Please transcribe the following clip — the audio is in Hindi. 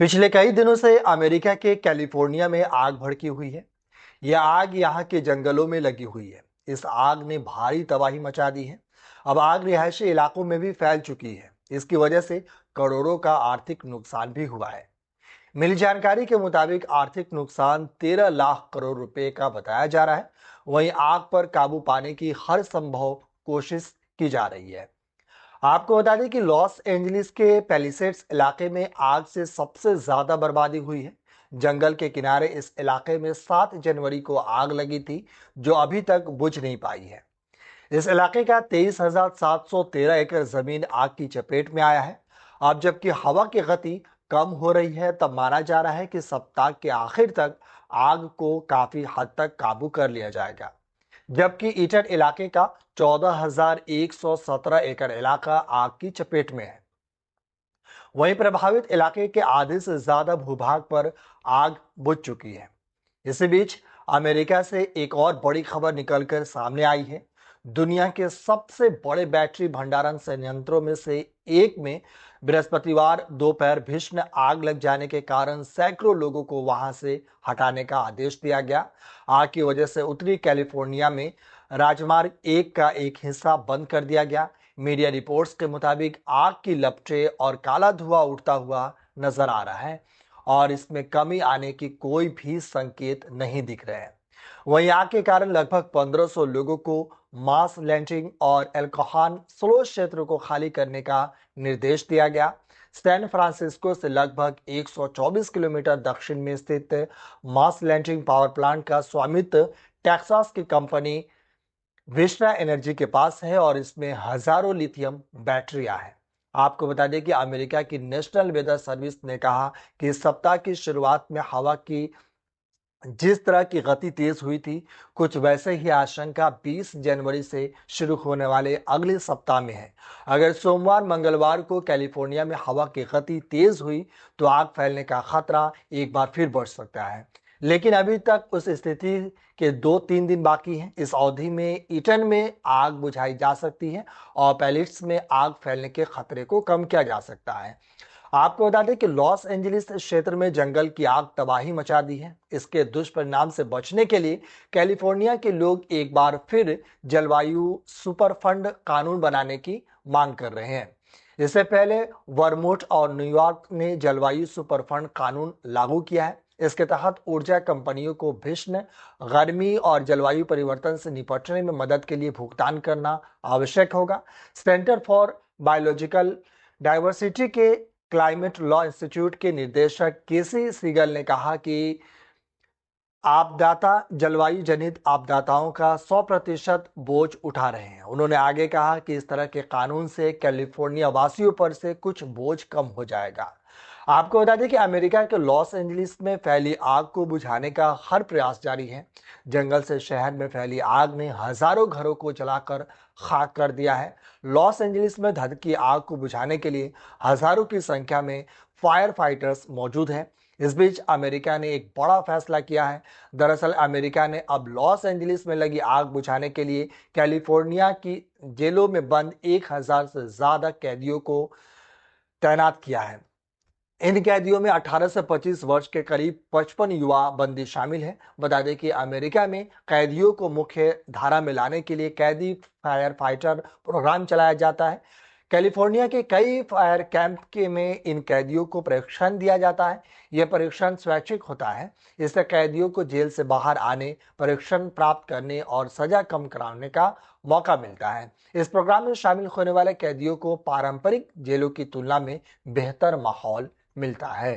पिछले कई दिनों से अमेरिका के कैलिफोर्निया में आग भड़की हुई है। यह आग यहाँ के जंगलों में लगी हुई है। इस आग ने भारी तबाही मचा दी है। अब आग रिहायशी इलाकों में भी फैल चुकी है। इसकी वजह से करोड़ों का आर्थिक नुकसान भी हुआ है। मिली जानकारी के मुताबिक आर्थिक नुकसान 13 लाख करोड़ रुपए का बताया जा रहा है। वहीं आग पर काबू पाने की हर संभव कोशिश की जा रही है। आपको बता दें कि लॉस एंजलिस के पैलिसेड्स इलाके में आग से सबसे ज्यादा बर्बादी हुई है। जंगल के किनारे इस इलाके में 7 जनवरी को आग लगी थी, जो अभी तक बुझ नहीं पाई है। इस इलाके का 23,713 एकड़ जमीन आग की चपेट में आया है। अब जबकि हवा की गति कम हो रही है, तब माना जा रहा है कि सप्ताह के आखिर तक आग को काफी हद तक काबू कर लिया जाएगा। जबकि ईटन इलाके का 14,117 एकड़ इलाका आग की चपेट में है। वहीं प्रभावित इलाके के आधे से ज्यादा भूभाग पर आग बुझ चुकी है। इसी बीच अमेरिका से एक और बड़ी खबर निकलकर सामने आई है। दुनिया के सबसे बड़े बैटरी भंडारण संयंत्रों में से एक में बृहस्पतिवार दोपहर भीषण आग लग जाने के कारण सैकड़ों लोगों को वहां से हटाने का आदेश दिया गया। आग की वजह से उत्तरी कैलिफोर्निया में राजमार्ग 1 का एक हिस्सा बंद कर दिया गया। मीडिया रिपोर्ट्स के मुताबिक आग की लपटें और काला धुआं उठता हुआ नजर आ रहा है और इसमें कमी आने की कोई भी संकेत नहीं दिख रहे हैं। वहीं आग के कारण लगभग 1500 लोगों को मास लैंडिंग और एल्कोहान स्लो क्षेत्र को खाली करने का निर्देश दिया गया। सैन फ्रांसिस्को से लगभग 124 किलोमीटर दक्षिण में स्थित मास लैंडिंग पावर प्लांट का स्वामित्व टेक्सास की कंपनी विस्टा एनर्जी के पास है और इसमें हजारों लिथियम बैटरियां हैं। आपको बता दें कि अमेरिका की नेशनल वेदर सर्विस ने कहा कि इस सप्ताह की शुरुआत में हवा की जिस तरह की गति तेज हुई थी, कुछ वैसे ही आशंका 20 जनवरी से शुरू होने वाले अगले सप्ताह में है। अगर सोमवार मंगलवार को कैलिफोर्निया में हवा की गति तेज हुई तो आग फैलने का खतरा एक बार फिर बढ़ सकता है। लेकिन अभी तक उस स्थिति के 2-3 दिन बाकी हैं। इस अवधि में ईटन में आग बुझाई जा सकती है और पैलेट्स में आग फैलने के खतरे को कम किया जा सकता है। आपको बता दें कि लॉस एंजलिस क्षेत्र में जंगल की आग तबाही मचा दी है। इसके दुष्परिणाम से बचने के लिए कैलिफोर्निया के लोग एक बार फिर जलवायु सुपर फंड कानून बनाने की मांग कर रहे हैं। इससे पहले वर्मोंट और न्यूयॉर्क ने जलवायु सुपर फंड कानून लागू किया है। इसके तहत ऊर्जा कंपनियों को भीषण गर्मी और जलवायु परिवर्तन से निपटने में मदद के लिए भुगतान करना आवश्यक होगा। सेंटर फॉर बायोलॉजिकल डाइवर्सिटी के क्लाइमेट लॉ इंस्टीट्यूट के निदेशक केसी सीगल ने कहा कि आपदाता जलवायु जनित आपदाताओं का 100% बोझ उठा रहे हैं। उन्होंने आगे कहा कि इस तरह के कानून से कैलिफोर्निया वासियों पर से कुछ बोझ कम हो जाएगा। आपको बता दें कि अमेरिका के लॉस एंजलिस में फैली आग को बुझाने का हर प्रयास जारी है। जंगल से शहर में फैली आग ने हजारों घरों को जलाकर खाक कर दिया है। लॉस एंजलिस में धधकी आग को बुझाने के लिए हजारों की संख्या में फायर फाइटर्स मौजूद हैं। इस बीच अमेरिका ने एक बड़ा फैसला किया है। दरअसल अमेरिका ने अब लॉस एंजलिस में लगी आग बुझाने के लिए कैलिफोर्निया की जेलों में बंद 1000 से ज्यादा कैदियों को तैनात किया है। इन कैदियों में 18 से 25 वर्ष के करीब 55 युवा बंदी शामिल हैं। बता दें कि अमेरिका में कैदियों को मुख्य धारा में लाने के लिए कैदी फायर फाइटर प्रोग्राम चलाया जाता है। कैलिफोर्निया के कई फायर कैंप के में इन कैदियों को प्रशिक्षण दिया जाता है। यह प्रशिक्षण स्वैच्छिक होता है। इससे कैदियों को जेल से बाहर आने, प्रशिक्षण प्राप्त करने और सजा कम कराने का मौका मिलता है। इस प्रोग्राम में शामिल होने वाले कैदियों को पारंपरिक जेलों की तुलना में बेहतर माहौल मिलता है।